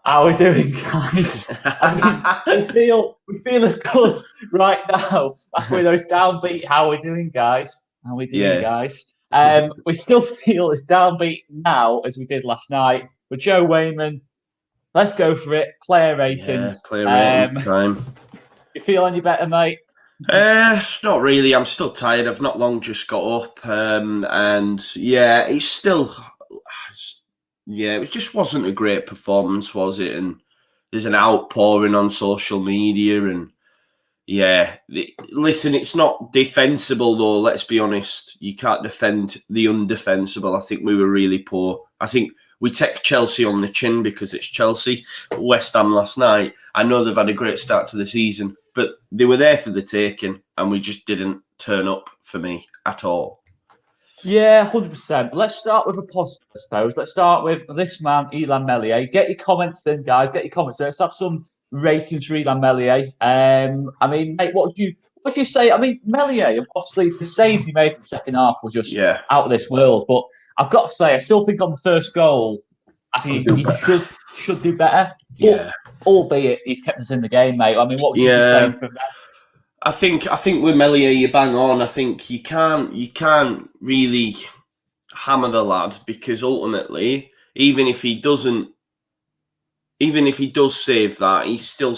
How are we doing, guys? I mean, we feel as good right now. That's one of those downbeat. How are we doing, guys? How are we doing, guys? We still feel as downbeat now as we did last night. But Joe Wainman, let's go for it. Player ratings. Yeah, player rating time. You feel any better, mate? Not really. I'm still tired. I've not long just got up, and it's still, it just wasn't a great performance, was it? And there's an outpouring on social media, and listen, it's not defensible though. Let's be honest. You can't defend the undefensible. I think we were really poor. I think we take Chelsea on the chin because it's Chelsea. But West Ham last night, I know they've had a great start to the season, but they were there for the taking, and we just didn't turn up for me at all. Yeah, 100%. Let's start with a positive, I suppose. Let's start with this man, Elon Mellier. Get your comments in, guys. Get your comments in. Let's have some ratings for Elon Mellier. I mean, mate, what would you say? I mean, Mellier, obviously, the saves he made in the second half were just out of this world. But I've got to say, I still think on the first goal, I think he should do better. Yeah. Albeit he's kept us in the game, mate. I mean, what would you be saying from that? I think with Mellier, you bang on. I think you can't really hammer the lad, because ultimately, even if he does save that, he still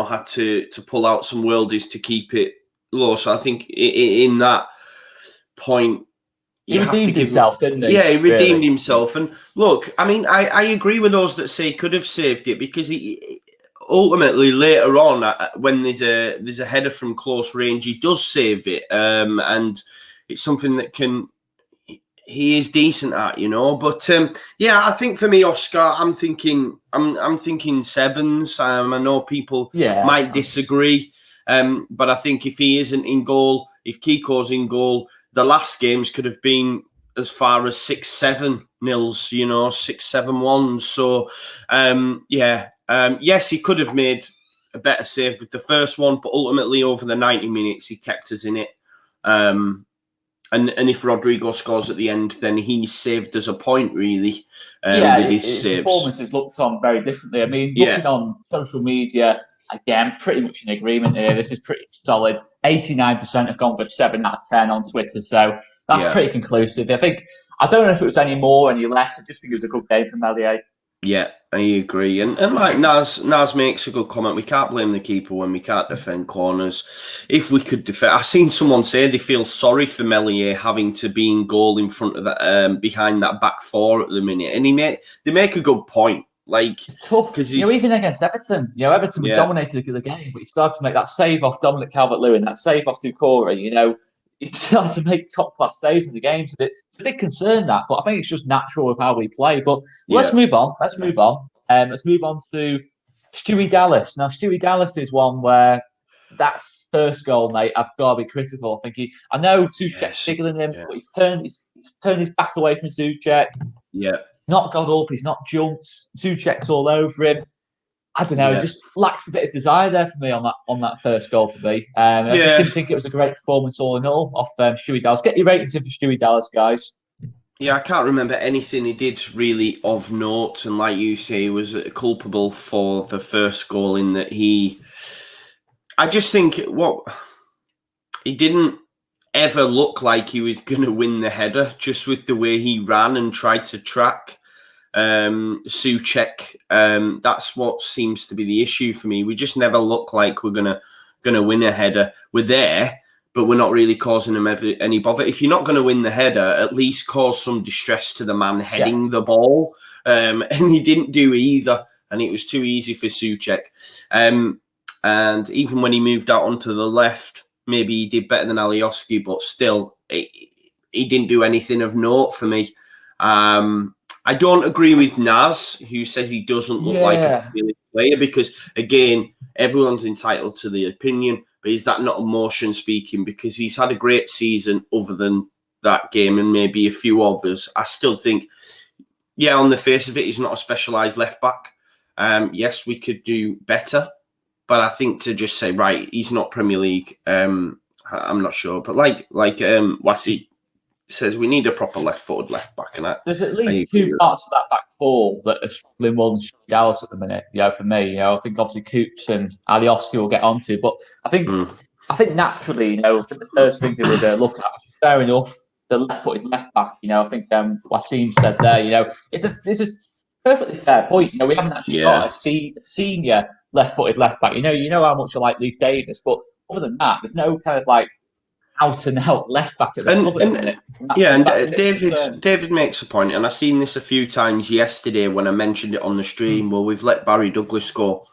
had to pull out some worldies to keep it low. So I think in that point, he redeemed himself, didn't he? Yeah, he redeemed himself. And look, I mean, I agree with those that say he could have saved it, because he ultimately later on, when there's a header from close range, he does save it, and it's something that he is decent at, But I think for me, Oscar, I'm thinking sevens. I know people might disagree, but I think if he isn't in goal, if Kiko's in goal, the last games could have been as far as 6-7 nils, 6-7-1. So yes, he could have made a better save with the first one, but ultimately over the 90 minutes, he kept us in it. And if Rodrigo scores at the end, then he saved us a point, really. With his saves. Performances looked on very differently. I mean, looking on social media, again, pretty much in agreement here. This is pretty solid. 89% have gone for 7 out of 10 on Twitter, so that's pretty conclusive. I don't know if it was any more, any less. I just think it was a good game for Mellier. Yeah, I agree. And like Naz makes a good comment. We can't blame the keeper when we can't defend corners. If we could defend, I've seen someone say they feel sorry for Mellier having to be in goal in front of that, behind that back four at the minute. And they make a good point. Like, it's tough, because even against Everton, Everton dominated the game, but he started to make that save off Dominic Calvert-Lewin, that save off Doucouré, he started to make top-class saves in the game. So it's a big concern, that, but I think it's just natural with how we play. But let's move on. Let's move on to Stewie Dallas. Now, Stewie Dallas is one where that's first goal, mate. I've got to be critical. I know Souček's signaling him, but he's turned his back away from Souček. Yeah. Not got up, he's not jumped. Souček's all over him. I don't know. It just lacks a bit of desire there for me on that first goal for me. I just didn't think it was a great performance all in all off Stewie Dallas. Get your ratings in for Stewie Dallas, guys. Yeah, I can't remember anything he did really of note, and like you say, he was culpable for the first goal in that I just think he didn't ever look like he was going to win the header, just with the way he ran and tried to track Souček. That's what seems to be the issue for me. We just never look like we're gonna win a header. We're there, but we're not really causing him any bother. If you're not going to win the header, at least cause some distress to the man heading the ball. And he didn't do either, and it was too easy for Souček. And even when he moved out onto the left, maybe he did better than Alioski, but still, he didn't do anything of note for me. I don't agree with Naz, who says he doesn't look like a brilliant player, because, again, everyone's entitled to their opinion, but is that not emotion speaking? Because he's had a great season other than that game and maybe a few others. I still think, on the face of it, he's not a specialised left-back. Yes, we could do better, but I think to just say, right, he's not Premier League, I'm not sure. But like Wasi says we need a proper left-footed left-back. And there's at least two parts of that back four that are struggling more than Dallas at the minute. For me, I think obviously Coops and Alioski will get onto, but I think naturally, I think the first thing they would look at, fair enough, the left-footed left-back. I think Wasim said there, it's a perfectly fair point. We haven't actually got a senior left-footed left-back. You know how much I like Leaf Davis, but other than that, there's no kind of like out and out left back at the club at the minute. David makes a point, and I've seen this a few times yesterday when I mentioned it on the stream. Well, we've let Barry Douglas score.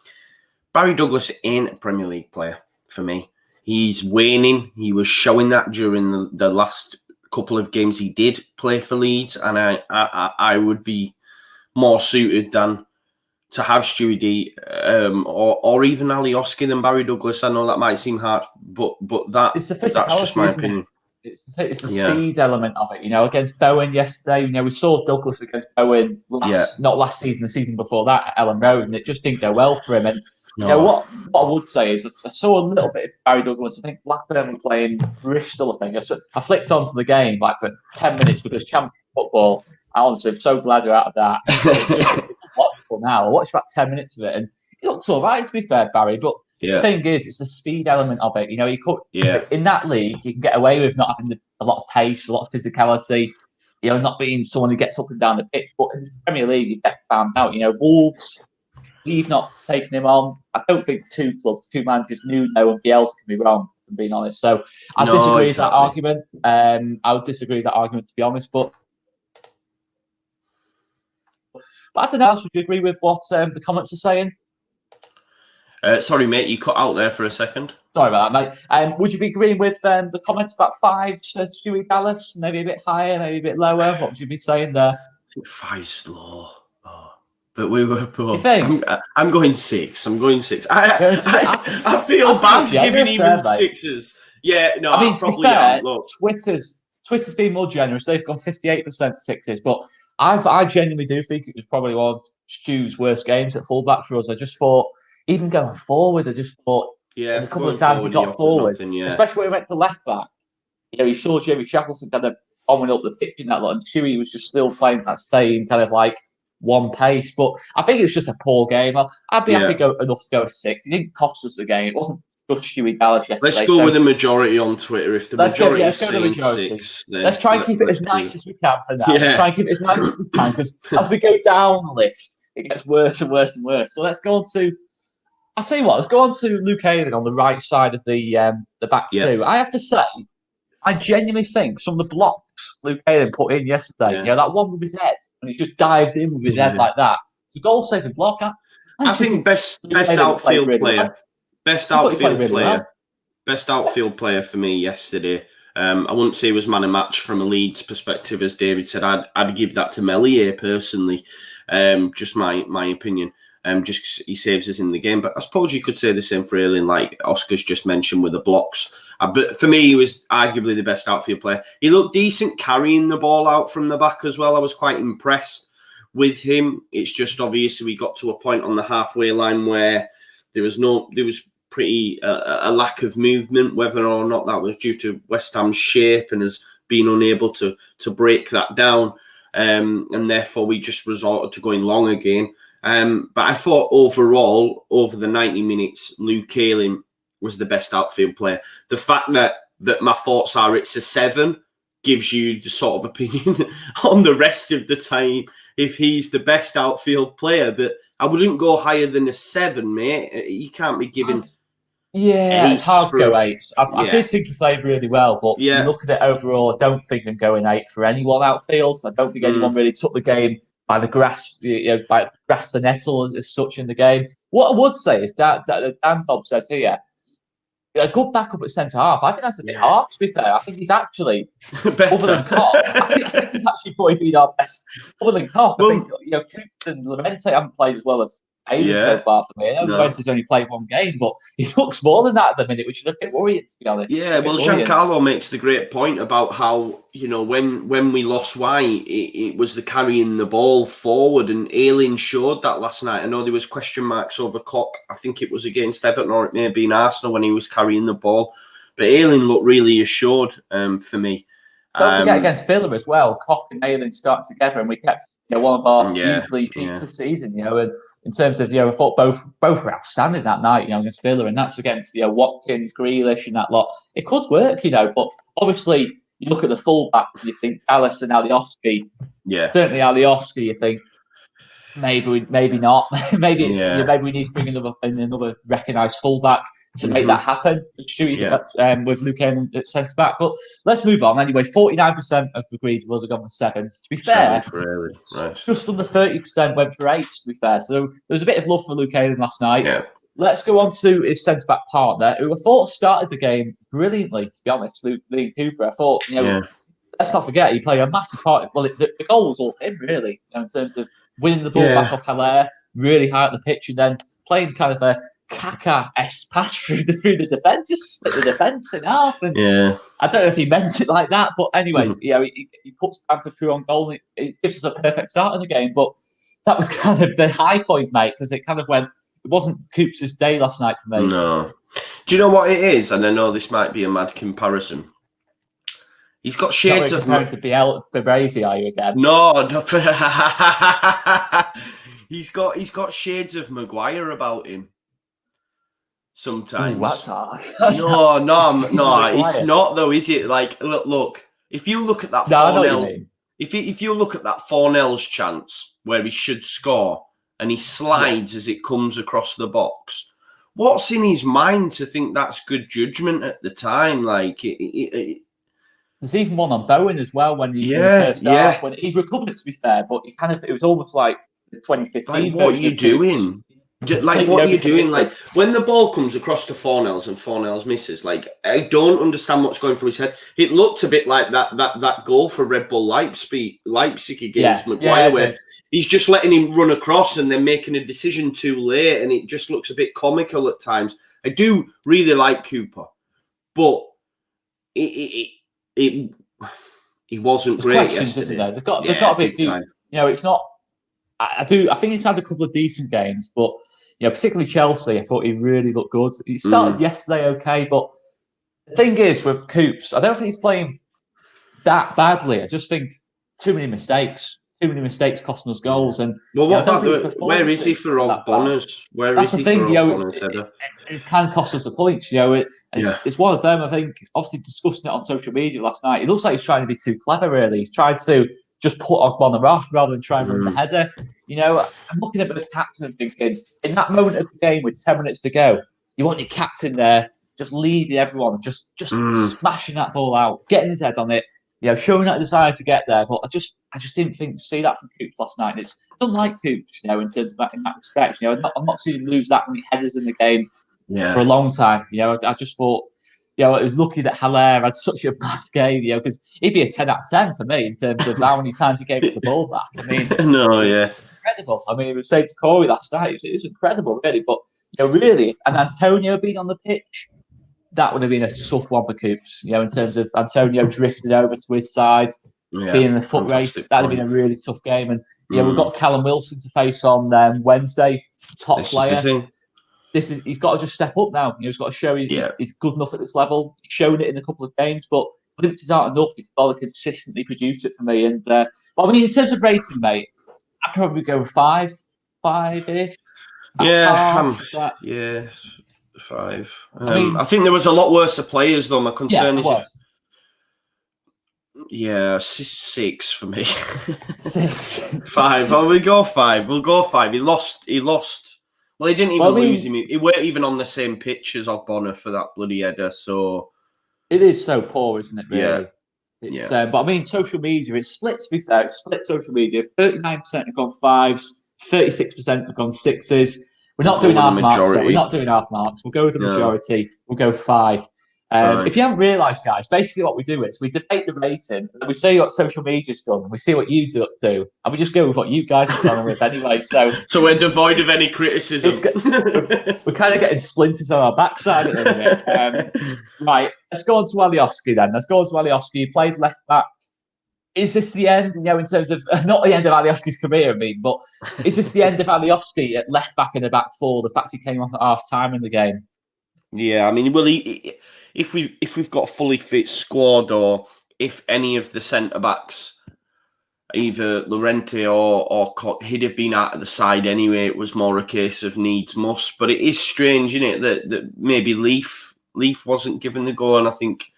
Barry Douglas ain't a Premier League player for me. He's waning. He was showing that during the last couple of games he did play for Leeds, and I would be more suited than to have Stewie D or even Alioski than Barry Douglas. I know that might seem hard, but that's just my opinion. It's the speed element of it. Against Bowen yesterday, we saw Douglas against Bowen not last season, the season before that at Ellen Road, and it just didn't go well for him. And what I would say is I saw a little bit of Barry Douglas. I think Blackburn were playing Bristol, I think. I flicked onto the game like for 10 minutes because Champions Football, I honestly am so glad you're out of that. It's watchable now. I watched about 10 minutes of it, and it looks all right, to be fair, Barry. But the thing is, it's the speed element of it. You could in that league, you can get away with not having a lot of pace, a lot of physicality. Not being someone who gets up and down the pitch. But in the Premier League, you get found out. Wolves, we've not taken him on. I don't think two managers, Nuno and Bielsa, can be wrong, if I'm being honest. So I disagree with that argument. I would disagree with that argument, to be honest. But I don't know. Would you agree with what the comments are saying? Sorry, mate, you cut out there for a second. Sorry about that, mate. Would you be agreeing with the comments about 5 to Stewie Dallas? Maybe a bit higher, maybe a bit lower? What would you be saying there? I think 5's low. But we were both. I'm going 6. I feel bad giving even 6s. Yeah, no, I mean, probably am. Look, Twitter's been more generous. They've gone 58% 6s, but I genuinely do think it was probably one of Stu's worst games at fullback for us. I just thought, even going forward, there's a couple of times he got forward, especially when he went to left back. He saw Jamie Shackleton kind of bombing up the pitch in that lot, and Stewie was just still playing that same kind of like one pace. But I think it was just a poor game. I'd be happy enough to go to 6. It didn't cost us the game. It wasn't just Stewie Dallas yesterday. Let's go with the majority on Twitter. If the majority is saying 6, then let's try and keep it as nice as we can for now. Let's try and keep it as nice as we can, because as we go down the list, it gets worse and worse and worse. So let's go on to. I'll tell you what. Let's go on to Luke Hayden on the right side of the back two. I have to say, I genuinely think some of the blocks Luke Hayden put in yesterday, that one with his head, and he just dived in with his head like that. It's a goal-saving block. I think best outfield player. Best outfield player for me yesterday. I wouldn't say it was man of match from a Leeds perspective, as David said. I'd give that to Mellier personally. Just my opinion. Just he saves us in the game. But I suppose you could say the same for Ailing, like Oscar's just mentioned with the blocks. But for me, he was arguably the best outfield player. He looked decent carrying the ball out from the back as well. I was quite impressed with him. It's just obviously we got to a point on the halfway line where there was pretty a lack of movement, whether or not that was due to West Ham's shape and us being unable to break that down. And therefore we just resorted to going long again. But I thought overall, over the 90 minutes, Luke Ayling was the best outfield player. The fact that my thoughts are it's a 7 gives you the sort of opinion on the rest of the time if he's the best outfield player. But I wouldn't go higher than a 7, mate. You can't be giving... it's hard to go 8. I did think he played really well, but you look at it overall, I don't think I'm going 8 for anyone outfield. I don't think anyone really took the game by the grass, by grass the nettle as such in the game. What I would say is that Dan Dobb says here, a good backup at centre half. I think that's a bit harsh, to be fair. I think he's actually other than Koch. I think he's actually probably been our best. Other than Koch, I think Coops and Lorente haven't played as well as Hayden so far for me. Lorente's only played one game, but he looks more than that at the minute, which is a bit worrying, to be honest. Yeah, well, Giancarlo makes the great point about how, when we lost White, it was the carrying the ball forward, and Ayling showed that last night. I know there was question marks over Koch. I think it was against Everton, or it may have been Arsenal when he was carrying the ball. But Ayling looked really assured for me. Don't forget against Villa as well. Koch and Hayden started together, and we kept one of our few clean sheets this season. And in terms of I thought both were outstanding that night. Against Villa, and that's against Watkins, Grealish, and that lot. It could work, but obviously you look at the fullbacks and you think Alice and Alioski. Yeah, certainly Alioski. You think maybe not. maybe it's maybe we need to bring another recognised fullback to make that happen. With Luke Hayden at centre back. But let's move on anyway. 49% of agreed was have gone for 7s. To be fair, just under 30% went for 8s. To be fair, so there was a bit of love for Luke Hayden last night. Yeah. Let's go on to his centre back partner, who I thought started the game brilliantly. To be honest, Liam Cooper. I thought let's not forget he played a massive part. Well, the goal was all him really, in terms of winning the ball back off Haller, really high up the pitch, and then playing kind of a Kaka-esque pass through the defence, just split the defence in half. And I don't know if he meant it like that, but anyway, he puts Bamford through on goal. And it gives us a perfect start in the game. But that was kind of the high point, mate, because it kind of went. It wasn't Coops' day last night for me. No. Do you know what it is? And I know this might be a mad comparison. He's got shades of to Bebrazy, are you again? No. He's got shades of Maguire about him. Sometimes. Ooh, that's hard. No, it's not though, is it? Like, look. If you look at that 4-0, if you look at that 4-0's chance where he should score and he slides as it comes across the box, what's in his mind to think that's good judgment at the time? Like, there's even one on Bowen as well when he first half, when he recovered, to be fair, but it was almost like the 2015. Like, what are you doing? Like, what are you doing? Like, when the ball comes across to 4-0 and 4-0 misses, like, I don't understand what's going through his head. It looked a bit like that goal for Red Bull Leipzig against Maguire, where he's just letting him run across and then making a decision too late, and it just looks a bit comical at times. I do really like Cooper, but he wasn't great yesterday. They've got a bit. It's not. I think he's had a couple of decent games, but particularly Chelsea, I thought he really looked good. He started yesterday okay, but the thing is with Coops, I don't think he's playing that badly. I just think too many mistakes costing us goals. And where is he for Ogbona's? That's the thing. It's kind of cost us the points. It's one of them. I think obviously discussing it on social media last night. It looks like he's trying to be too clever. Really, he's trying to just put Ogbonna off rather than try and run the header. I'm looking at the captain and thinking, in that moment of the game with 10 minutes to go, you want your captain there just leading everyone, just smashing that ball out, getting his head on it, showing that desire to get there. But I just didn't see that from Coops last night. And it's unlike Coops, in terms of that, in that respect. I'm not seeing him lose that many headers in the game for a long time. I just thought, it was lucky that Haller had such a bad game, because he'd be a 10 out of 10 for me in terms of how many times he gave us the ball back. I mean, incredible. I mean, we were saying to Corey last night, it was incredible, really. But, really, and Antonio being on the pitch, that would have been a tough one for Coops, in terms of Antonio drifting over to his side, being in the foot race. That would have been a really tough game. And, we've got Callum Wilson to face on Wednesday, top player. He's got to just step up now. He's got to show he's good enough at this level. He's shown it in a couple of games, but glimpses aren't enough. He's got to consistently produce it for me. And I mean, in terms of rating, mate, I'd probably go 5-ish. 5. I think there was a lot worse of players, though. My concern is 6 for me. 6. 5. Oh, we'll go 5. He lost. Well, he didn't even lose him. He weren't even on the same pitch as Ogbonna for that bloody header. So it is so poor, isn't it? Really. Yeah. But I mean, social media. It's split. To be fair, it's split social media. 39% have gone 5s. 36% have gone 6s. We're not doing half marks. We're not doing half marks. We'll go with the majority. We'll go 5. If you haven't realised, guys, basically what we do is we debate the rating, and we say what social media's done, and we see what you do, and we just go with what you guys have done with anyway. So we're devoid of any criticism. We're kind of getting splinters on our backside at the minute. Right, let's go on to Alioski then. He played left back. Is this the end, in terms of, not the end of Alioski's career, I mean, but is this the end of Alioski at left back and the back four, the fact he came off at half time in the game? Yeah, I mean, if we've got a fully fit squad, or if any of the centre backs, either Llorente or Cook, he'd have been out of the side anyway. It was more a case of needs must. But it is strange, isn't it, that maybe Leaf wasn't given the go, and I think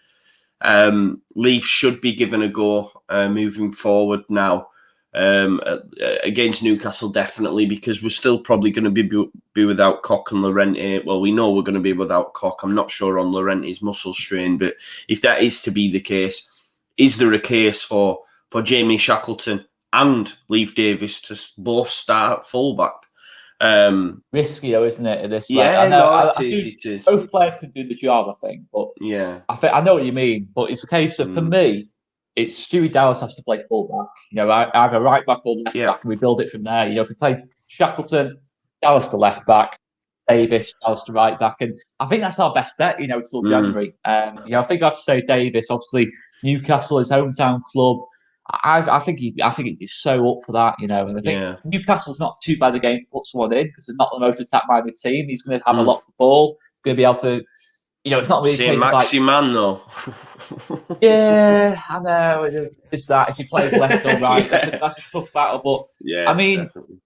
Leaf should be given a go moving forward now against Newcastle, definitely, because we're still probably going to be without Cook and Llorente. Well, we know we're going to be without Cook. I'm not sure on Llorente's muscle strain, but if that is to be the case, is there a case for Jamie Shackleton and Leif Davis to both start fullback? Risky though, isn't it? At this, yeah, I know, no, it is. Both players can do the job, I think, but yeah, I know what you mean. But it's a case of, for me, it's Stewie Dallas has to play fullback. Either right back or left back, and we build it from there. If we play Shackleton, Dallas to left back, Davis, Dallas to right back, and I think that's our best bet. Until January. I think I have to say Davis. Obviously, Newcastle, his hometown club. I think he'd be so up for that, and I think Newcastle's not too bad again to put someone in because they're not the most attack-minded team. He's going to have a lot of the ball. He's going to be able to, it's not really a case Maxi man though. Yeah, I know. It's that if he plays left or right, that's a tough battle. But I mean, definitely.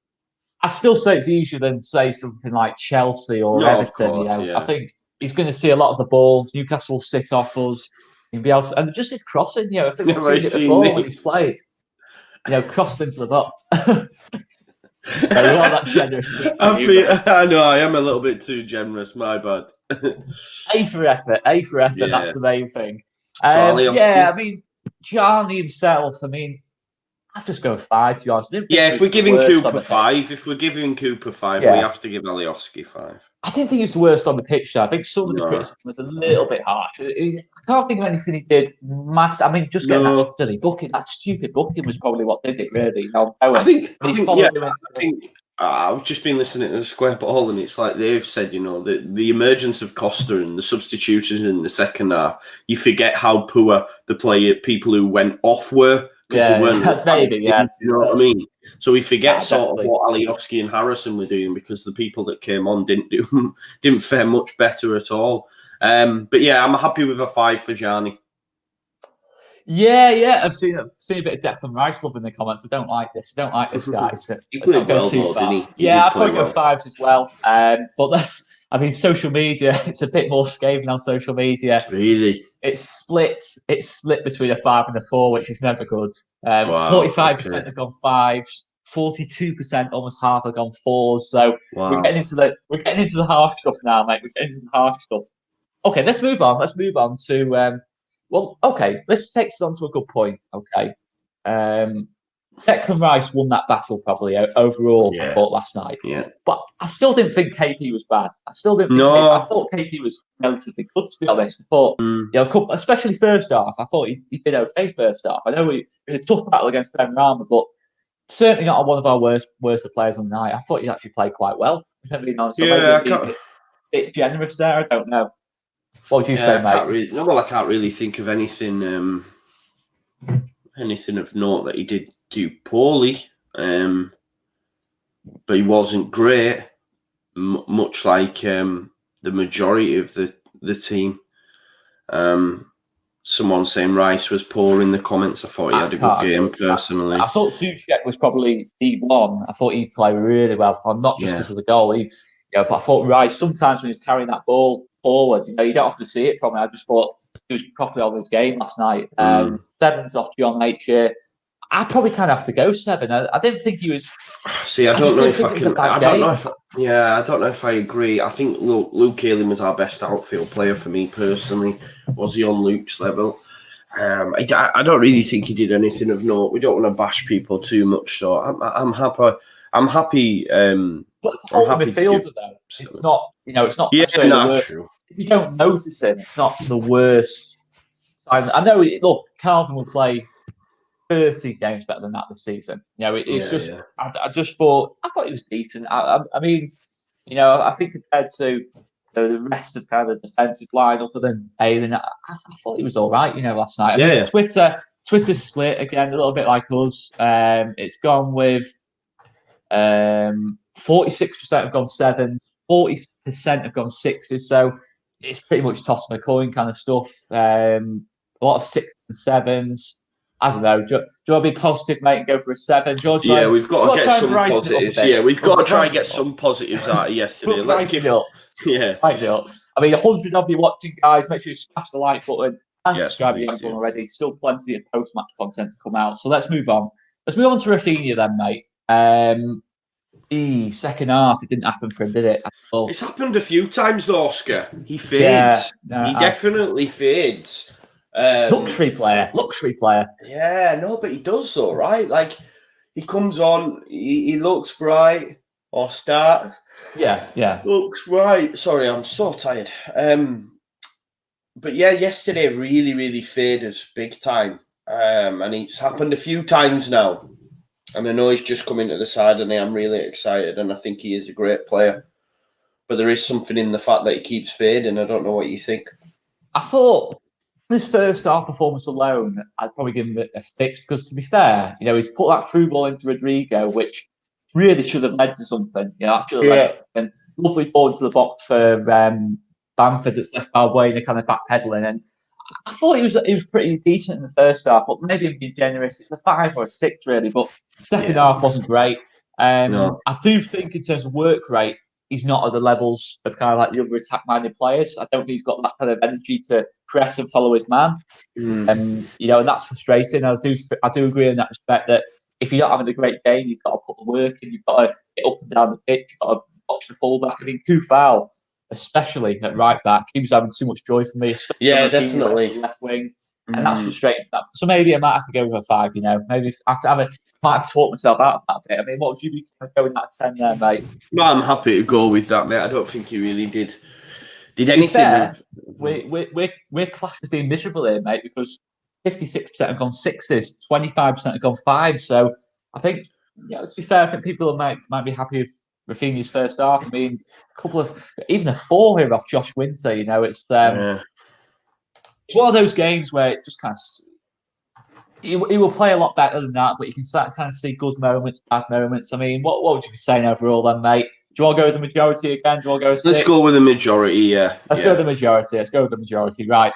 I still say it's easier than say something like Chelsea or Everton. Course, I think he's going to see a lot of the balls. Newcastle will sit off us. He'll be able to, and just his crossing. I think we've seen it before when he's played. Crossed into the box. That generous. I know I am a little bit too generous. My bad. A for effort. Yeah. That's the main thing. I mean, Gianni himself. I mean, I'd just go 5 to be honest. If we're giving Cooper 5, we have to give Alioski 5. I didn't think he was the worst on the pitch. I think some of the criticism was a little bit harsh. I can't think of anything he did massive. I mean, just getting that silly booking, that stupid booking was probably what did it, really. I've just been listening to the Square Ball, and it's like they've said, the emergence of Costa and the substitutions in the second half, you forget how poor the people who went off were. Maybe, you know what I mean? So we forget sort of what Alioski and Harrison were doing because the people that came on didn't fare much better at all. But I'm happy with a 5 for Gianni. Yeah. I've seen a bit of Declan Rice love in the comments. I don't like this guy. So he played well, though, didn't he? I'd probably go 5s as well. But social media, it's a bit more scathing on social media. Really? It's split between a 5 and a 4, which is never good. 45% have gone 5s, 42%, almost half, have gone 4s. So we're getting into the harsh stuff now, mate. We're getting into the harsh stuff. Okay, let's move on. Let's move on to let's take us on to a good point. Okay. Declan Rice won that battle probably overall, I thought, last night. Yeah. But I still didn't think KP was bad. I still didn't think I thought KP was relatively good, to be honest. But, especially first half, I thought he did okay first half. I know it was a tough battle against Ben Rama, but certainly not one of our worst players on the night. I thought he actually played quite well. Maybe a bit generous there. I don't know. What would you say, mate? I can't really think of anything anything of note that he did do poorly, but he wasn't great, much like the majority of the team. Someone saying Rice was poor in the comments. I thought he had a good game personally. I thought Souček was probably D1. I thought he played really well, not just because of the goal. But I thought Rice, sometimes when he was carrying that ball forward, you don't have to see it from him. I just thought he was properly on his game last night. 7's off John H. I probably kind of have to go 7. I didn't think he was. See, I don't know if I can. I don't know if I agree. I think Luke Ayling was our best outfield player for me personally. Was he on Luke's level? I don't really think he did anything of note. We don't want to bash people too much, so I'm happy. I'm happy. But it's a whole midfielder, though. It's not. It's not. True. If you don't notice him, it's not the worst. I know. Look, Calvin will play 30 games better than that this season. It's just. Yeah. I thought he was decent. I mean, I think compared to the rest of kind of the defensive line, other than Hayden, I thought he was all right. Last night. I mean, Twitter split again, a little bit like us. It's gone with 46% have gone 7s, 40% have gone 6s. So it's pretty much toss a coin kind of stuff. a lot of 6s and 7s. I don't know. Do you want to be positive, mate, and go for a 7? We've got to get some positives. Yeah, we've got to try and get some positives out of yesterday. Let's give it up. Yeah. Brighten it up. I mean, 100 of you watching, guys. Make sure you smash the like button and Yes, subscribe if you haven't done already. Still plenty of post-match content to come out. So let's move on. Let's move on to Rafinha then, mate. Second half, it didn't happen for him, did it? It's happened a few times though, Oscar. He fades. He definitely fades. Luxury player. Yeah, no, but he does though, right? Like, he comes on, he looks bright, or start. Yeah. Looks right. Sorry, I'm so tired. But yeah, yesterday really, really faded big time. And it's happened a few times now. And I know he's just come into the side and I am really excited and I think he is a great player. But there is something in the fact that he keeps fading. I don't know what you think. I thought his first half performance alone, I'd probably give him a 6 because, to be fair, he's put that through ball into Rodrigo, which really should have led to something. That should have led to something. Lovely ball into the box for Bamford that's left by Wainman kind of backpedaling. And I thought he was pretty decent in the first half, but maybe I'm being generous. It's a 5 or a 6, really. But second half wasn't great. I do think in terms of work rate, he's not at the levels of kind of like the other attack-minded players. I don't think he's got that kind of energy to press and follow his man. And that's frustrating. I do agree in that respect that if you're not having a great game, you've got to put the work in. You've got to get up and down the pitch. You've got to watch the fullback. I mean, Kufal, especially at right back, he was having too much joy for me. Yeah, definitely. Left wing. And that's frustrating for that. So maybe I might have to go with a 5, Maybe I might have to talk myself out of that a bit. I mean, what would you be going at 10 there, mate? No, I'm happy to go with that, mate. I don't think he really did anything. Fair, we're classed as being miserable here, mate, because 56% have gone 6s, 25% have gone 5s. So I think, to be fair, I think people might be happy with Rafinha's first half. I mean, even a 4 here off Josh Winter. It's one of those games where it just kind of. He will play a lot better than that, but you can kind of see good moments, bad moments. I mean, what would you be saying overall then, mate? Do you want to go with the majority again? Do you want to go with 6? Let's go with the majority, yeah. Let's go with the majority. Right.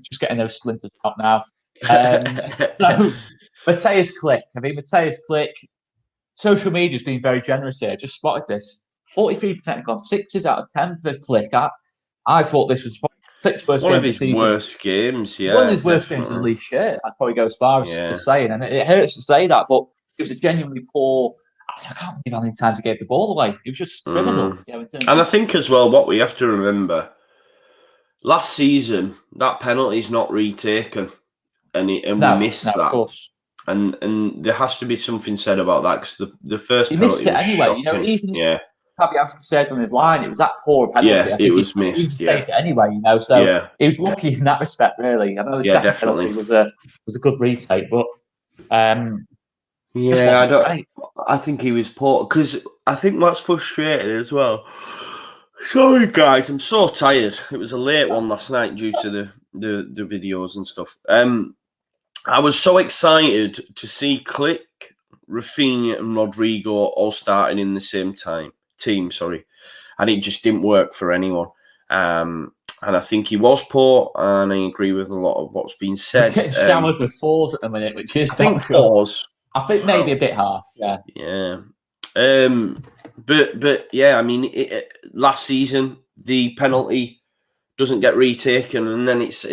Just getting those splinters out now. So, Mateus Click. Social media's been very generous here. Just spotted this. 43% have gone 6s out of 10 for Click. I thought this was one of his worst games, One of his worst games in the league shirt. I'd probably go as far as saying, and it hurts to say that, but it was a genuinely poor. I can't believe how many times he gave the ball away. It was just criminal. And I think as well, what we have to remember, last season that penalty's not retaken, and we missed that. Of course. And there has to be something said about that because the first penalty missed it anyway. Shocking. Even Fabianski said on his line, it was that poor penalty. Yeah, it was missed. Take it anyway, So he was lucky in that respect, really. I know the second penalty was a good retake, but I think he was poor because I think what's frustrating as well. Sorry, guys, I'm so tired. It was a late one last night due to the videos and stuff. I was so excited to see Click, Rafinha, and Rodrigo all starting in the same team, and it just didn't work for anyone. And I think he was poor, and I agree with a lot of what's been said. Getting showered with 4s at the minute, which is 4s. I think maybe a bit harsh, yeah. But yeah, I mean, last season the penalty doesn't get retaken, and then it's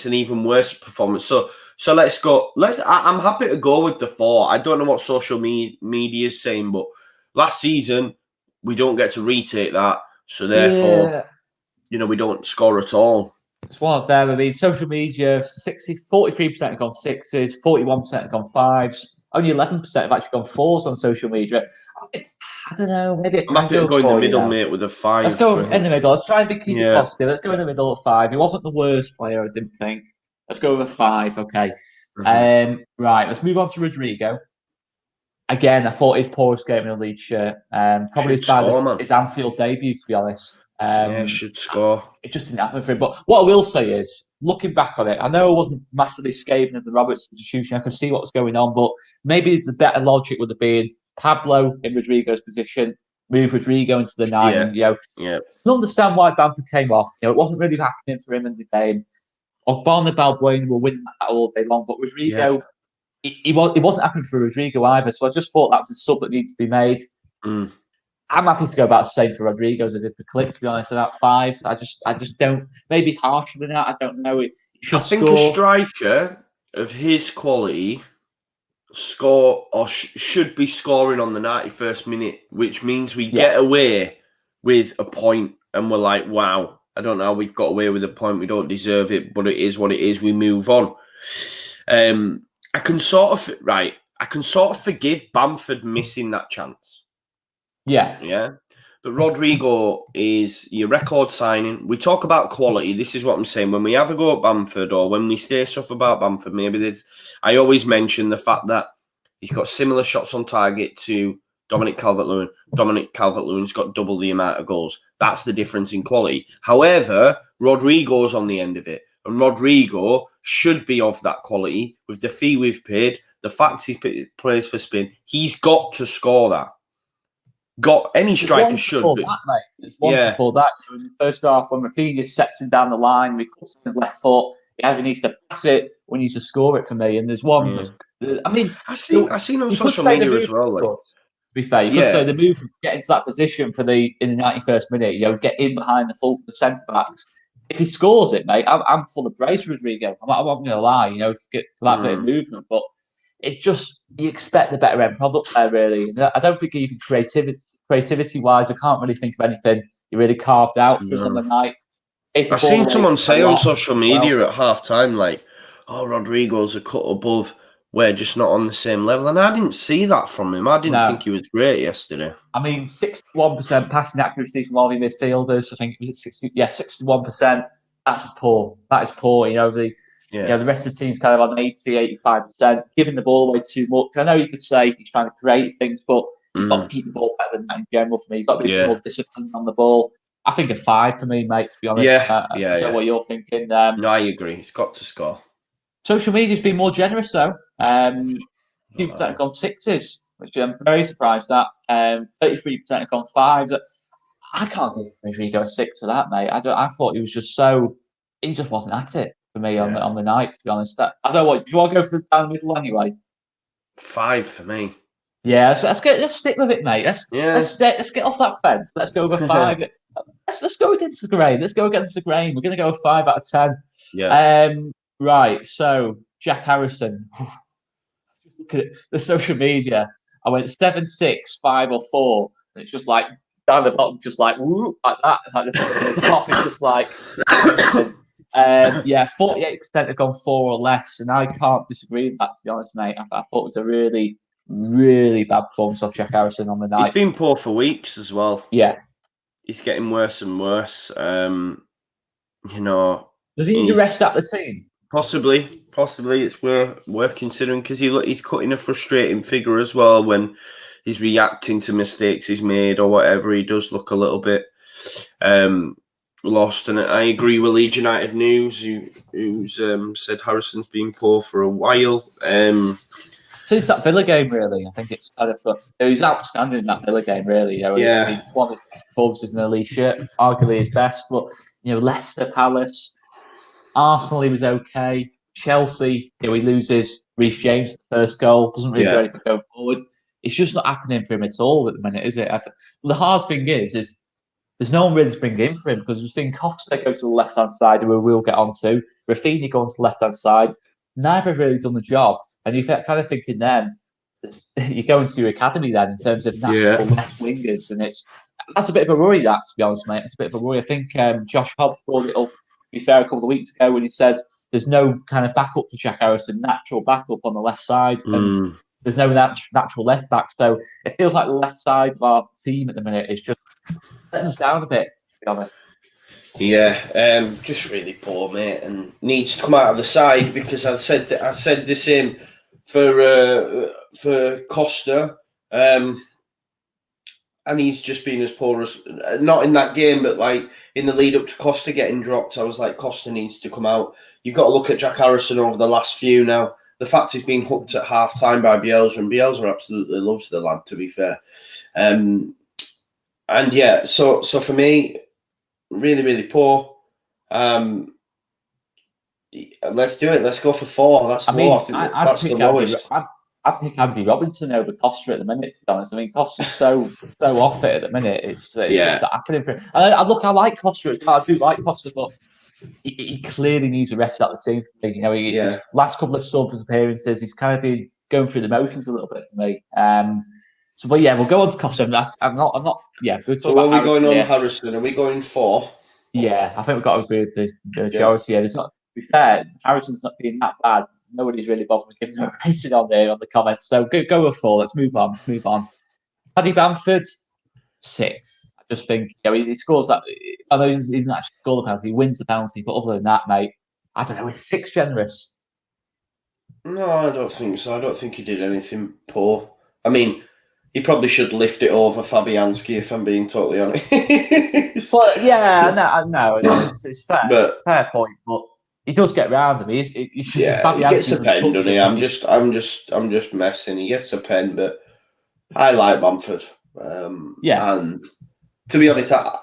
an even worse performance. So let's go. I'm happy to go with the 4. I don't know what social media is saying, but last season we don't get to retake that, so therefore, we don't score at all. It's one of them. I mean, social media, 43% have gone 6s, 41% have gone 5s. Only 11% have actually gone 4s on social media. I don't know. Maybe I'm happy to go in the middle, mate, with a 5. Let's go in the middle. Let's try and keep it positive. Let's go in the middle at 5. He wasn't the worst player, I didn't think. Let's go with a 5. Okay. Right. Let's move on to Rodrigo. Again, I thought his poorest game in the league shirt. Probably as bad as his Anfield debut, to be honest. Should score. It just didn't happen for him. But what I will say is, looking back on it, I know I wasn't massively scathing of the Roberts substitution. I could see what was going on, but maybe the better logic would have been Pablo in Rodrigo's position, move Rodrigo into the 9. I understand why Bamford came off. It wasn't really happening for him in the game. Ogbonna Balbuena will win that all day long, but Rodrigo, it wasn't happening for Rodrigo either. So I just thought that was a sub that needs to be made. I'm happy to go about the same for Rodrigo as I did for Click, to be honest, about 5. I just don't, maybe harsher than that. I don't know. It should think score. A striker of his quality should be scoring on the 91st minute, which means we get away with a point and we're like, wow, I don't know how we've got away with a point. We don't deserve it, but it is what it is. We move on. I can sort of forgive Bamford missing that chance. Yeah. But Rodrigo is your record signing. We talk about quality. This is what I'm saying. When we have a go at Bamford or when we say stuff about Bamford, I always mention the fact that he's got similar shots on target to Dominic Calvert-Lewin. Dominic Calvert-Lewin's got double the amount of goals. That's the difference in quality. However, Rodrigo's on the end of it. And Rodrigo should be of that quality. With the fee we've paid, the fact he plays for Spain, he's got to score that. Any striker should. It's once before that. In the first half, when Rafinha sets him down the line, he cuts on his left foot. He either needs to pass it or needs to score it for me. And there's one. I mean, I've seen on social media as well. To be fair, you could say the move to get into that position in the 91st minute. Get in behind the centre backs. If he scores it, mate, I'm full of praise for Rodrigo. I'm not going to lie. For that bit of movement, but. It's just you expect the better end product there, really. I don't think even creativity-wise, I can't really think of anything you really carved out for us on the night. I've seen someone say on social media at half-time, like, "Oh, Rodrigo's a cut above. We're just not on the same level," and I didn't see that from him. I didn't think he was great yesterday. I mean, 61% passing accuracy from all the midfielders. I think it was 61%. That's poor. That is poor. The rest of the team's kind of on 80, 85%, giving the ball away too much. I know you could say he's trying to create things, but you've got to keep the ball better than that in general for me. You've got to be more disciplined on the ball. I think a 5 for me, mate, to be honest. I don't know what you're thinking. No, I agree. He's got to score. Social media's been more generous, though. People have gone 6s, which I'm very surprised at. 33% have gone 5s. I can't give Rodrigo a 6 for that, mate. I thought he was just he just wasn't at it. For me on the night, to be honest. I don't know what. Do you want to go for the down the middle anyway? 5 for me. Yeah, so let's stick with it, mate. Let's get off that fence. Let's go with a 5. let's go against the grain. Let's go against the grain. We're going to go a 5 out of 10. Yeah. Right. So Jack Harrison. Just look at the social media. I went 7, 6, 5, or 4. And it's just like down the bottom, just like whoop, like that. Like the top is just like. 48% have gone 4 or less, and I can't disagree with that, to be honest, mate. I thought it was a really, really bad performance of Jack Harrison on the night. He's been poor for weeks as well. Yeah. He's getting worse and worse. Does he need to rest up the team? Possibly. It's worth considering because he's cutting a frustrating figure as well when he's reacting to mistakes he's made or whatever. He does look a little bit lost, and I agree with Leeds United News, who's said Harrison's been poor for a while. Since that Villa game, really, I think it's kind of he was outstanding in that Villa game, really. It's one of his best performances in the league shirt, arguably his best. But Leicester, Palace, Arsenal, he was okay. Chelsea, he loses Reece James the first goal, doesn't really do anything going forward. It's just not happening for him at all at the minute, is it? The hard thing is there's no one really to bring in for him because we've seen Costa go to the left-hand side, who we'll get onto. Rafinha going to the left-hand side. Neither have really done the job. And you're kind of thinking then, you're going to your academy then in terms of natural left wingers. And that's a bit of a worry, that, to be honest, mate. It's a bit of a worry. I think Josh Hobbs brought it up, to be fair, a couple of weeks ago when he says there's no kind of backup for Jack Harrison, natural backup on the left side. And there's no natural left back. So it feels like the left side of our team at the minute is just letting us down a bit, to be honest. Yeah, just really poor, mate, and needs to come out of the side because I said the same for Costa, and he's just been as poor as not in that game, but like in the lead up to Costa getting dropped. I was like, Costa needs to come out. You've got to look at Jack Harrison over the last few now. The fact he's been hooked at half time by Bielsa, and Bielsa absolutely loves the lad, to be fair. And yeah, so for me, really, really poor. Let's do it. Let's go for 4. That's low. I think that's the lowest. I'd pick Andy Robinson over Costa at the minute, to be honest. I mean, Costa's so off it at the minute. It's just not happening for him. And look, I like Costa as well. I do like Costa, but he clearly needs a rest out the team for me. You know, his last couple of subs appearances, he's kind of been going through the motions a little bit for me. So, but yeah, we'll go on to Costa. I'm not. Yeah, we'll talk so about are we going on here. Harrison? Are we going 4? Yeah, I think we've got to agree with the majority here. There's not. To be fair, Harrison's not being that bad. Nobody's really bothered giving him a rating on there on the comments. So go with 4. Let's move on. Addy Bamford, 6. I just think he scores that. I know he doesn't actually score the penalty. He wins the penalty, but other than that, mate, I don't know. Is 6 generous? No, I don't think so. I don't think he did anything poor. I mean, he probably should lift it over Fabianski, if I'm being totally honest. Well, yeah, no, it's fair. Fair point, but he does get around him. He's just he gets a pen, doesn't he? I'm just messing. He gets a pen, but I like Bamford. And to be honest, I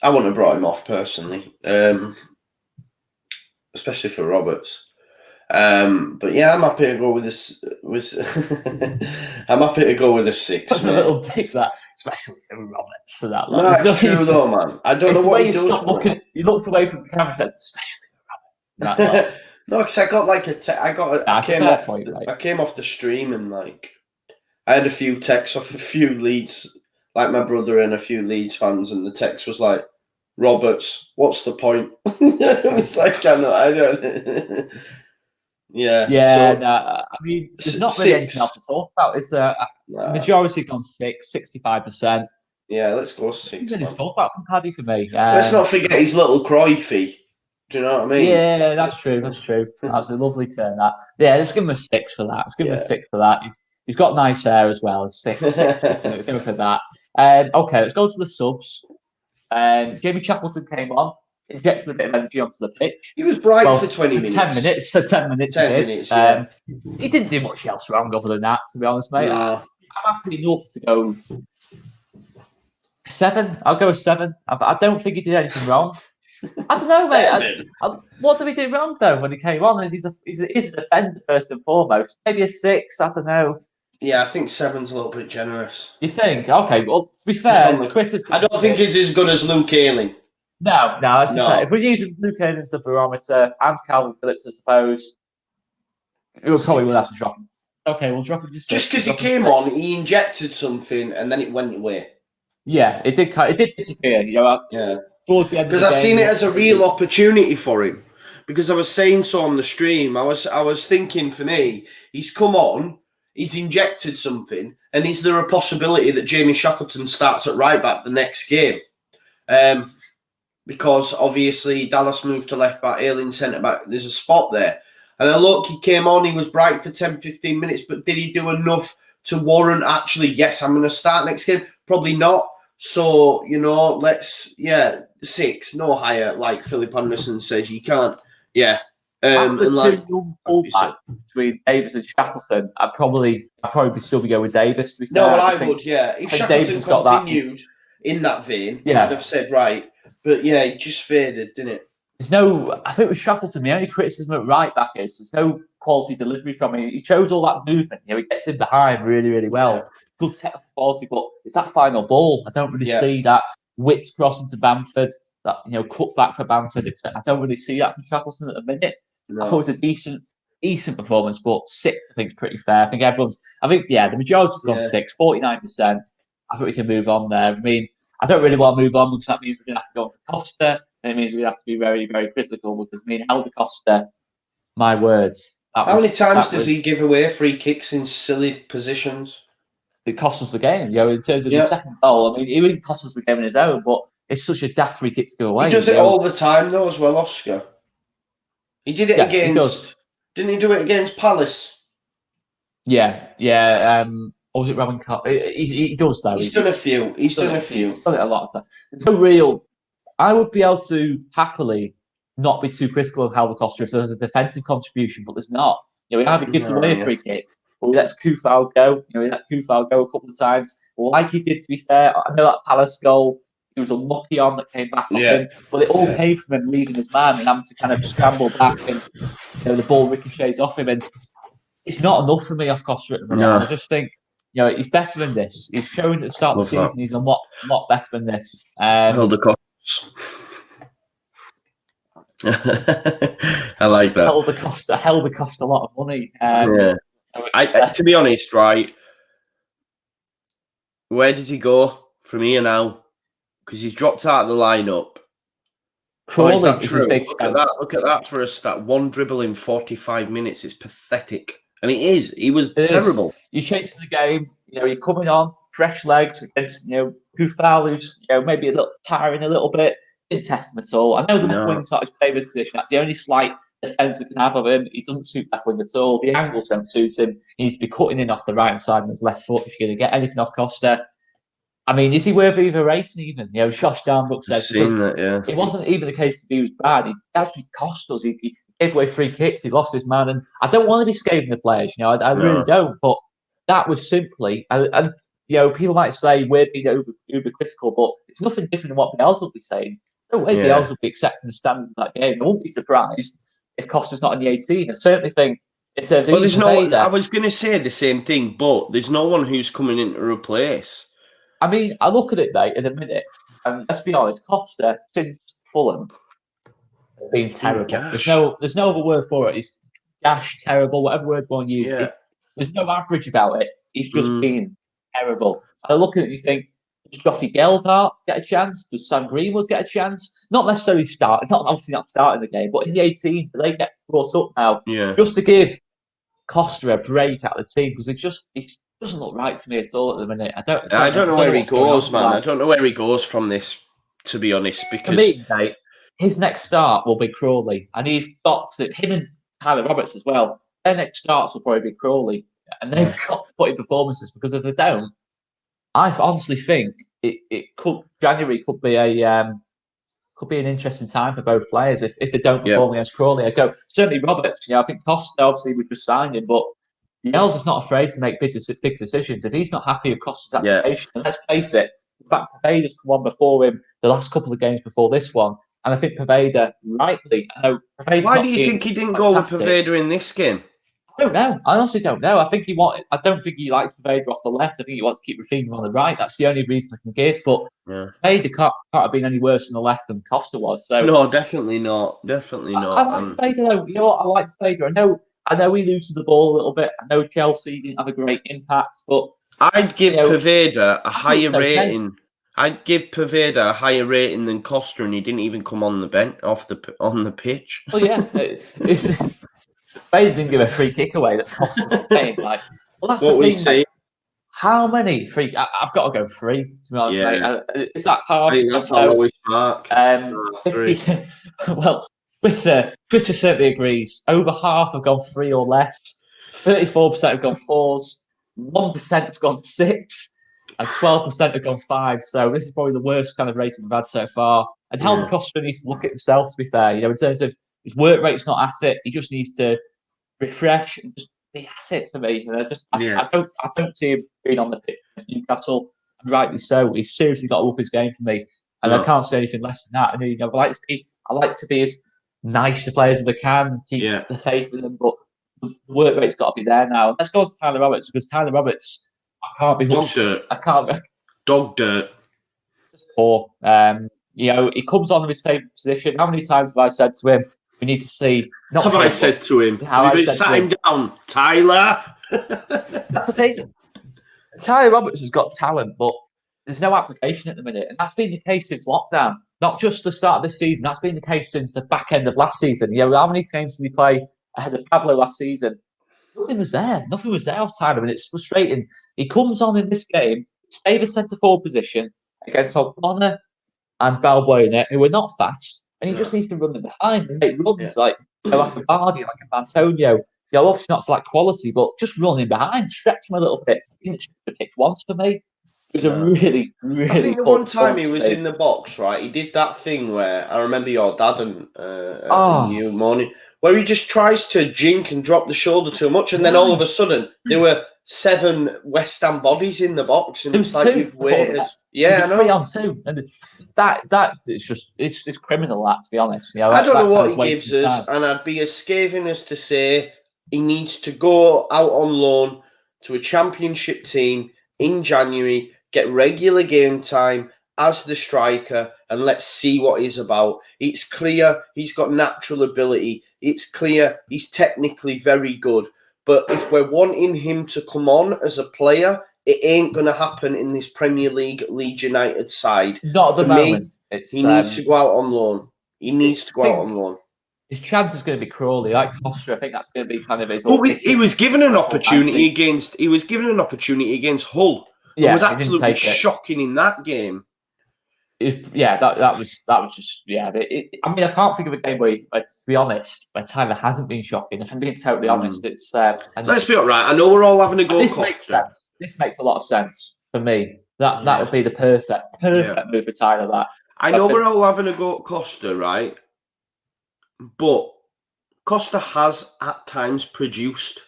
wouldn't have brought him off personally, especially for Roberts. But yeah, I'm happy to go with this. I'm happy to go with a 6. That's a little big, that, especially for Roberts. So that, no, it's true though, man. I don't know what he does. You looked away from the camera and said, especially for Roberts. No, because I got like I came off the stream and like I had a few texts off a few Leeds, like my brother and a few Leeds fans, and the text was like, "Roberts, what's the point?" It's like I don't. Yeah. Yeah. So, I mean, there's not really anything else to talk about. It's majority gone 6, 65%. Yeah, let's go 6. Nothing to talk about from Paddy for me. Let's not forget his little Cruyffy. Do you know what I mean? Yeah, that's true. That's a lovely turn. That. Yeah, let's give him a 6 for that. Let's give him a 6 for that. He's got nice hair as well. 6. Give him for that. Okay, let's go to the subs. Jamie Chaplin came on. Injected a bit of energy onto the pitch. He was bright for 20 minutes. 10 minutes. For 10 minutes. 10 minutes, yeah. He didn't do much else wrong other than that, to be honest, mate. No. I'm happy enough to go 7. I'll go with 7. I don't think he did anything wrong. I don't know, mate. What did we do wrong, though, when he came on? He's a defender, first and foremost. Maybe a 6, I don't know. Yeah, I think 7's a little bit generous. You think? Okay, well, to be fair, I don't think he's as good as Luke Ayling. No. If we're using Luke Hayden as the barometer and Calvin Phillips, I suppose, we probably will have to drop him. Okay, we'll drop him to 6. Just because he came on, he injected something and then it went away. Yeah, it did disappear. Yeah. Towards the end because I've seen it as a real opportunity for him. Because I was saying so on the stream, I was thinking for me, he's come on, he's injected something, and is there a possibility that Jamie Shackleton starts at right back the next game? Because obviously Dallas moved to left back, Ayling centre back. There's a spot there. And I look, he came on, he was bright for 10, 15 minutes, but did he do enough to warrant actually, yes, I'm going to start next game? Probably not. So, let's, 6, no higher, like Philip Anderson says, you can't, the two fullback between Davis and Shackleton, I'd probably still be going with Davis, to be fair. No, I would, yeah. If Shackleton continued in that vein, I'd have said, right. But yeah, it just faded, didn't it? I think with Shackleton, the only criticism at right back is there's no quality delivery from him. He shows all that movement. He gets in behind really, really well. Yeah. Good technical quality, but it's that final ball. I don't really see that whipped cross into Bamford, that cut back for Bamford. I don't really see that from Shackleton at the minute. No. I thought it was a decent performance, but 6 I think is pretty fair. I think the majority's gone 6, 49%. I think we can move on there. I mean, I don't really want to move on because that means we're going to have to go on for Costa. And it means we're going to have to be very, very critical because, Helder Costa, my words. How many times does he give away free kicks in silly positions? It cost us the game. In terms of the second goal, he wouldn't cost us the game on his own, but it's such a daft free kick to go away. He does it all the time, though, as well, Oscar. He did it against... Didn't he do it against Palace? Yeah. Or was it Robin Cup? He does, though. He's done a few. He's done it a lot of time. There's no real... I would be able to happily not be too critical of Helder Costa if there's a defensive contribution, but there's not. He either gives away a free kick or he lets Kufal go. He let Kufal go a couple of times. Like he did, to be fair. I know that Palace goal, he was unlucky on that came back on him. But it all came from him leaving his man and having to kind of scramble back, and the ball ricochets off him. And it's not enough for me off Costa at the minute. No. I just think he's better than this. He's showing at the start of the season he's a lot better than this. Held the costs. I like that. Held the cost a lot of money. To be honest, right, where does he go from here now? Because he's dropped out of the lineup. Crawley is that is true? his big Look at that for a stat. One dribble in 45 minutes. It's pathetic. And it is. He was terrible. You're chasing the game. You're coming on fresh legs against Kufal, who's maybe a little tiring a little bit. Didn't test him at all. I know the left wing's not his favourite position. That's the only slight defence that can have of him. He doesn't suit left wing at all. The angles don't suit him. He needs to be cutting in off the right side of his left foot if you're going to get anything off Costa. I mean, is he worthy of a racing even? Josh Darnbrook says. It wasn't even the case that he was bad. He actually cost us. He gave away free kicks. He lost his man. And I don't want to be scathing the players. I really don't. But that was simply... And people might say we're being uber critical, but it's nothing different than what Bielsa will be saying. No way Bielsa will be accepting the standards of that game. I won't be surprised if Costa's not in the 18. I certainly think in terms of... I was going to say the same thing, but there's no one who's coming in to replace... I mean, I look at it, mate, in a minute, and let's be honest, Costa, since Fulham, has been terrible. There's no other word for it. He's gash, terrible, whatever word you want to use. There's no average about it. He's just been terrible. And I look at it and you think, does Joffrey Geldart get a chance? Does Sam Greenwood get a chance? Not necessarily obviously not starting the game, but in the 18, do they get brought up now? Just to give Costa a break out of the team, because it doesn't look right to me at all at the minute. I don't know where he goes, man. I don't know where he goes from this, to be honest. Because for me, mate, his next start will be Crawley, and he's got him and Tyler Roberts as well. Their next starts will probably be Crawley, and they've got to put in performances, because if they don't, I honestly think January could be an interesting time for both players if they don't perform against Crawley. I go certainly Roberts. I think Costa obviously we just signed him, but Bielsa's not afraid to make big decisions. If he's not happy with Costa's application, and let's face it, in fact, Paveda's come on before him the last couple of games before this one, and I think Paveda, rightly, why do you think he didn't go with Paveda in this game? I don't know. I honestly don't know. I don't think he likes Paveda off the left. I think he wants to keep Rafinha on the right. That's the only reason I can give. But Paveda can't have been any worse on the left than Costa was. So no, definitely not. Definitely not. I like Paveda though. You know what? I like Paveda. I know he loses the ball a little bit. I know Chelsea didn't have a great impact, but I'd give Paveda a higher rating. I'd give Paveda a higher rating than Costa, and he didn't even come on the bench on the pitch. Well, yeah, Paveda didn't give a free kick away that Costa was playing. That's what we see. How many free? I've got to go 3. To be honest, mate. Is that hard? I think that's our lowest mark. 50. Well. Twitter certainly agrees. Over half have gone 3 or less. 34% have gone 4s. 1% has gone 6. And 12% have gone 5. So this is probably the worst kind of rating we've had so far. And Helder Costa needs to look at himself, to be fair. In terms of his work rate's not at it. He just needs to refresh and just be at it for me. I don't see him being on the pitch at Newcastle. And rightly so. He's seriously got to up his game for me. And I can't say anything less than that. I mean, I like to be as nice to players as they can, keep the faith in them, but the work rate's got to be there now. Let's go on to Tyler Roberts, because Tyler Roberts, I can't be dog dirt. I can't be dog dirt. Just poor. He comes on in his favourite position. How many times have I said to him, we need to see? I said to him? Have you sat him down, Tyler? That's the thing. Tyler Roberts has got talent, but there's no application at the minute, and that's been the case since lockdown. Not just the start of this season. That's been the case since the back end of last season. How many games did he play ahead of Pablo last season? Nothing was there. Nothing was there off Tyler, and it's frustrating. He comes on in this game, his favourite centre-forward position, against O'Connor and Balbuena, who are not fast, and he just needs to run them behind and make runs like a Vardy, like a Antonio. Obviously not for quality, but just running behind, stretch him a little bit. He didn't have picked once for me. It was a really, really. I think the one time he was in the box, right? He did that thing where I remember your dad and you morning, where he just tries to jink and drop the shoulder too much, and then all of a sudden there were 7 West Ham bodies in the box, and it's like you've waited. Yeah, I know. 3-on-2, and that it's criminal. That, to be honest, I don't know what kind he of gives us, time. and I'd be as scathing as to say he needs to go out on loan to a championship team in January, get regular game time as the striker, and let's see what he's about. It's clear he's got natural ability. It's clear he's technically very good. But if we're wanting him to come on as a player, it ain't going to happen in this Premier League Leeds United side. Not at the moment. He needs to go out on loan. He needs to go out on loan. His chance is going to be Crawley, like Costa. I think that's going to be kind of his. But he was given an opportunity against. He was given an opportunity against Hull. Yeah, and was absolutely shocking in that game. That was just I mean, I can't think of a game where, to be honest, where Tyler hasn't been shocking. If I'm being totally honest, it's. Let's be all right. I know we're all having a go. This makes sense. This makes a lot of sense for me. That would be the perfect move for Tyler. That I know we're all having a go at Costa, right? But Costa has at times produced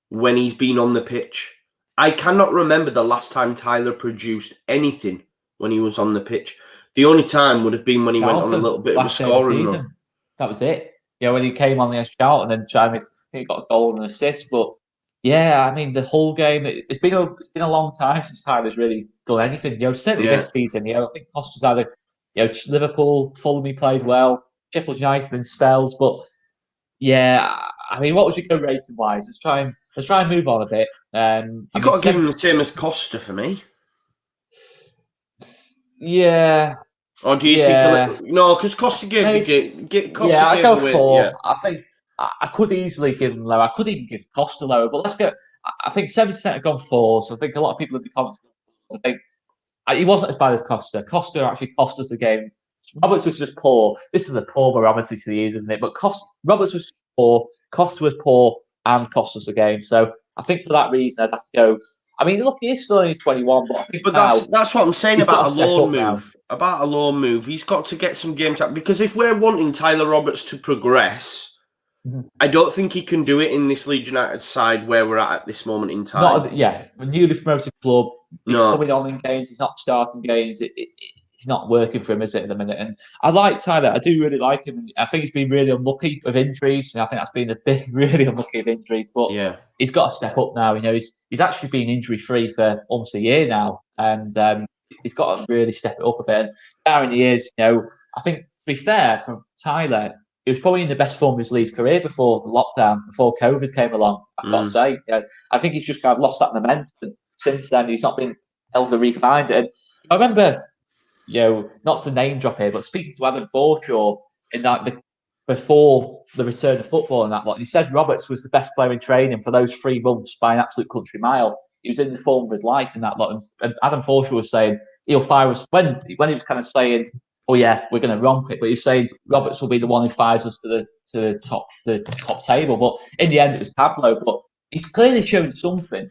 when he's been on the pitch. I cannot remember the last time Tyler produced anything when he was on the pitch. The only time would have been when he went on a little bit of a scoring run. That was it. When he came on against Charlton and then he got a goal and an assist. But yeah, I mean, the whole game, it's been a long time since Tyler's really done anything. Certainly this season. I think Costa's either Liverpool, Fulham, he played well, Sheffield United in spells, but yeah, I mean, what was your go rating wise? Let's try and move on a bit. You've got to give him the same as Costa for me. Yeah. Or do you think no? Because Costa gave the game. I go 4. Yeah. I think I could easily give him lower. I could even give Costa lower. But let's go. I think 70% have gone 4. So I think a lot of people in the comments. I think he wasn't as bad as Costa. Costa actually cost us the game. Roberts was just poor. This is a poor barometer to use, isn't it? But Roberts was poor. Costa was poor and cost us the game. So I think for that reason, I'd have to go. I mean, look, he's still only 21, but I think. But that's what I'm saying about a loan move. About a loan move, he's got to get some game time, because if we're wanting Tyler Roberts to progress, I don't think he can do it in this Leeds United side where we're at this moment in time. A newly promoted club. He's coming on in games. He's not starting games. It's not working for him, is it, at the minute? And I like Tyler. I do really like him. I think he's been really unlucky with injuries. And I think that's been a big, really unlucky with injuries. But he's got to step up now. He's actually been injury free for almost a year now, and he's got to really step it up a bit. And there in the years, I think, to be fair, from Tyler, he was probably in the best form of his Leeds career before the lockdown, before COVID came along. I've got to say, I think he's just kind of lost that momentum. Since then, he's not been able to re-find it. And I remember, not to name drop here, but speaking to Adam Forshaw in before the return of football and that lot, he said Roberts was the best player in training for those 3 months by an absolute country mile. He was in the form of his life in that lot, and Adam Forshaw was saying he'll fire us when he was kind of saying, "Oh yeah, we're going to romp it," but he was saying Roberts will be the one who fires us to the top table. But in the end, it was Pablo. But he's clearly shown something.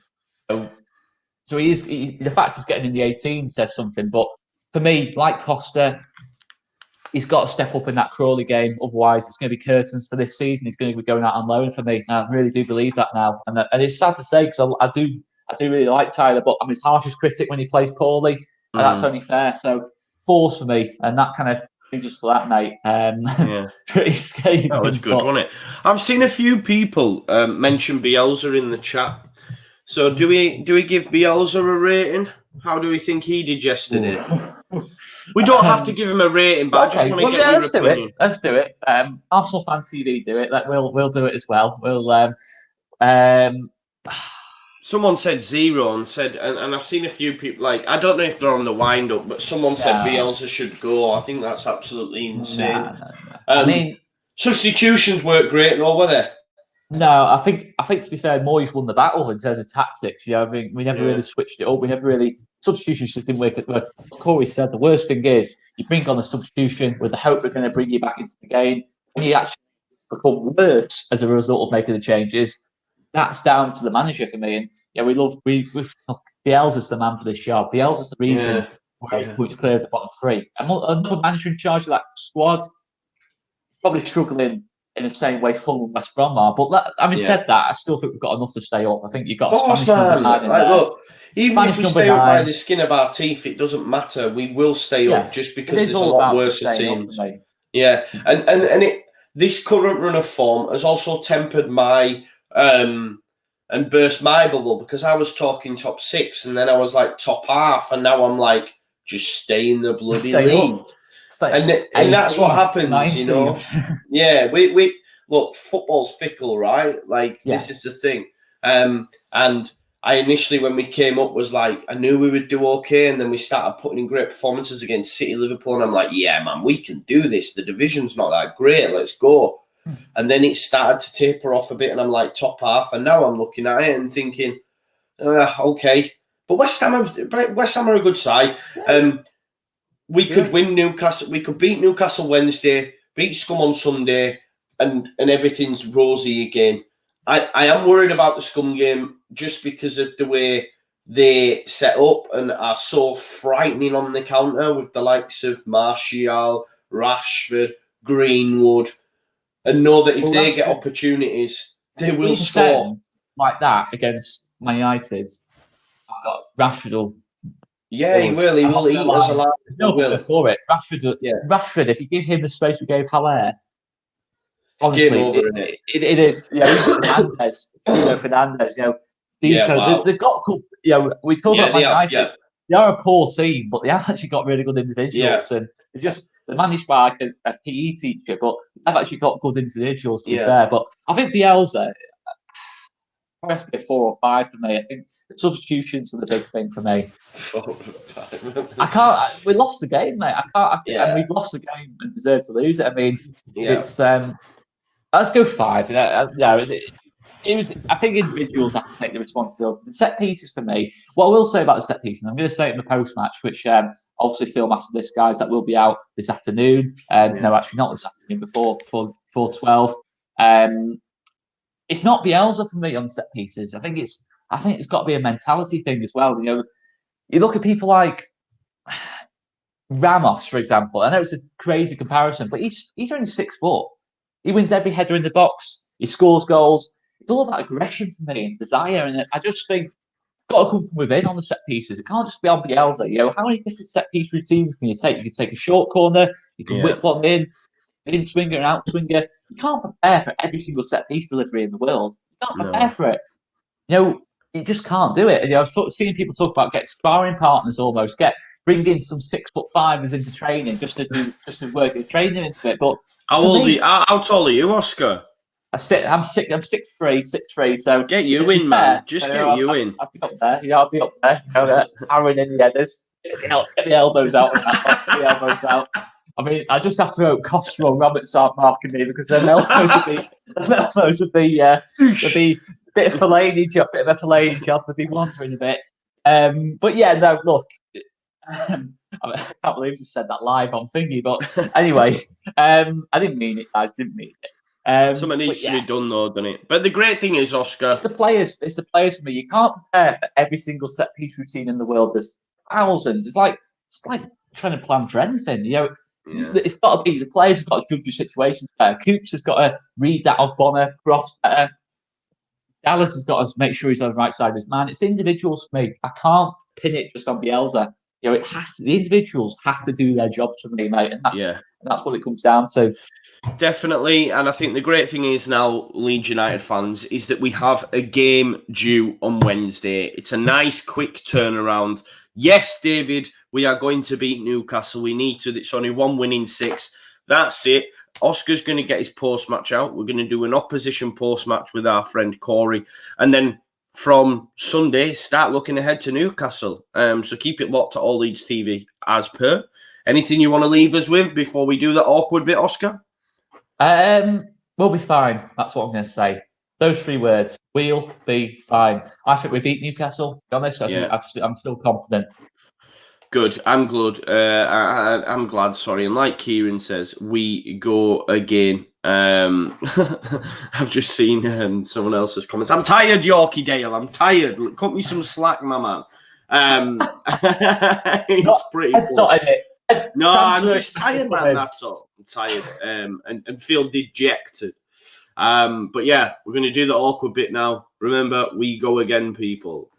So the fact he's getting in the 18 says something. But for me, like Costa, he's got to step up in that Crawley game. Otherwise, it's going to be curtains for this season. He's going to be going out on loan for me. And I really do believe that now. And it's sad to say, because I do really like Tyler, but I'm his harshest critic when he plays poorly. And that's only fair. So 4s for me. And that kind of brings us to that, mate. Pretty scathing. That was good, wasn't it? I've seen a few people mention Bielsa in the chat. So do we give Bielsa a rating? How do we think he did yesterday? We don't have to give him a rating, but I just want to get your opinion. Let's do it. Arsenal Fan TV do it. We'll do it as well. Someone said 0 and said, and I've seen a few people, I don't know if they're on the wind up, but someone said Bielsa should go. I think that's absolutely insane. No. I mean, substitutions work great and all, were they? No, I think to be fair, Moyes won the battle in terms of tactics. I think we never really switched it up. We never really substitutions just didn't work. As Corey said, the worst thing is you bring on a substitution with the hope they're going to bring you back into the game. When you actually become worse as a result of making the changes, that's down to the manager for me. And we Bielsa's the man for this job. Bielsa's the reason who's cleared the bottom 3. Another manager in charge of that squad probably struggling in the same way Fulham and West Brom are. But having said that, I still think we've got enough to stay up. I think you've got look, Even if we stay up by the skin of our teeth, it doesn't matter. We will stay up just because there's a lot worse teams. Yeah, and this current run of form has also tempered my and burst my bubble, because I was talking top 6 and then I was like top half, and now I'm like, just stay in the bloody league. And that's what happens, 19. You know. Yeah, we look, football's fickle, right? Like this is the thing. And I initially, when we came up, was like, I knew we would do okay, and then we started putting in great performances against City, Liverpool, and I'm like, yeah, man, we can do this. The division's not that great. Let's go. And then it started to taper off a bit, and I'm like top half, and now I'm looking at it and thinking, okay. But West Ham are a good side. We could win Newcastle. We could beat Newcastle Wednesday, beat Scum on Sunday, and everything's rosy again. I am worried about the Scum game just because of the way they set up and are so frightening on the counter with the likes of Martial, Rashford, Greenwood, and know that if they get opportunities, they will score. Like that against Man United, I've got Rashford. Yeah, he will. He will eat us alive. There's no good for it. Rashford, if you give him the space we gave Haller, honestly, it is. You know, Fernandez. You know, these they've got. You know, we talk about Man United. They are a poor team, but they have actually got really good individuals, and they're managed by like a PE teacher, but they've actually got good individuals there. But I think Bielsa, probably has to be 4 or 5 for me. I think the substitutions are the big thing for me. 4 or 5. I can't. We lost the game, mate. And we've lost the game and deserve to lose it. I mean, it's. Let's go 5. It was. I think individuals have to take the responsibility. The set pieces for me. What I will say about the set pieces, I'm going to say it in the post match, which obviously film after this, guys. That will be out this afternoon. No, actually not this afternoon. Before 12. It's not Bielsa for me on set pieces. I think it's got to be a mentality thing as well. You know, you look at people like Ramos, for example. I know it's a crazy comparison, but he's only 6 foot. He wins every header in the box. He scores goals. It's all about aggression for me and desire, and I just think got to come from within on the set pieces. It can't just be on Bielsa. You know, how many different set piece routines can you take? You can take a short corner. You can whip one in swinger and out swinger. You can't prepare for every single set piece delivery in the world. You can't prepare for it. You know, you just can't do it. And, you know, I've sort of seen people talk about get sparring partners almost, bring in some 6'5" into training just to work the training into it. But how tall are you, Oscar? I'm 6'3", so get you in, man. Just get you in. I'll be up there. Yeah, I'll be up there. You know, Aaron in the headers. Get the elbows out. Get the elbows out. I mean, I just have to hope Costa or Roberts aren't marking me, because then elbows would be a bit of Fellaini job, would be wandering a bit. But yeah, no, look, I can't believe you said that live on thingy, but anyway, I didn't mean it, guys. Didn't mean it. Something needs to be done, though, doesn't it? But the great thing is, Oscar, it's the players for me. You can't prepare for every single set piece routine in the world. There's thousands. It's like trying to plan for anything. You know, it's got to be the players have got to judge the situations better. Coops has got to read that off Bonner, Cross better. Dallas has got to make sure he's on the right side of his man. It's individuals for me. I can't pin it just on Bielsa. You know, the individuals have to do their jobs for me, mate, and that's what it comes down to. Definitely, and I think the great thing is now, Leeds United fans, is that we have a game due on Wednesday. It's a nice, quick turnaround. Yes, David, we are going to beat Newcastle. We need to. It's only 1 win in 6. That's it. Oscar's going to get his post-match out. We're going to do an opposition post-match with our friend Corey. And then from Sunday, start looking ahead to Newcastle. So keep it locked to All Leeds TV as per. Anything you want to leave us with before we do that awkward bit, Oscar? We'll be fine. That's what I'm going to say. Those 3 words. We'll be fine. I think we beat Newcastle. To be honest, I'm still confident. Good. I'm good. I'm glad. Sorry. And like Kieran says, we go again. I've just seen someone else's comments. I'm tired, Yorkie Dale. I'm tired. Cut me some slack, my man. It's pretty cool. No, I'm just tired, man. That's all. I'm tired and feel dejected. But yeah, we're going to do the awkward bit now. Remember, we go again, people.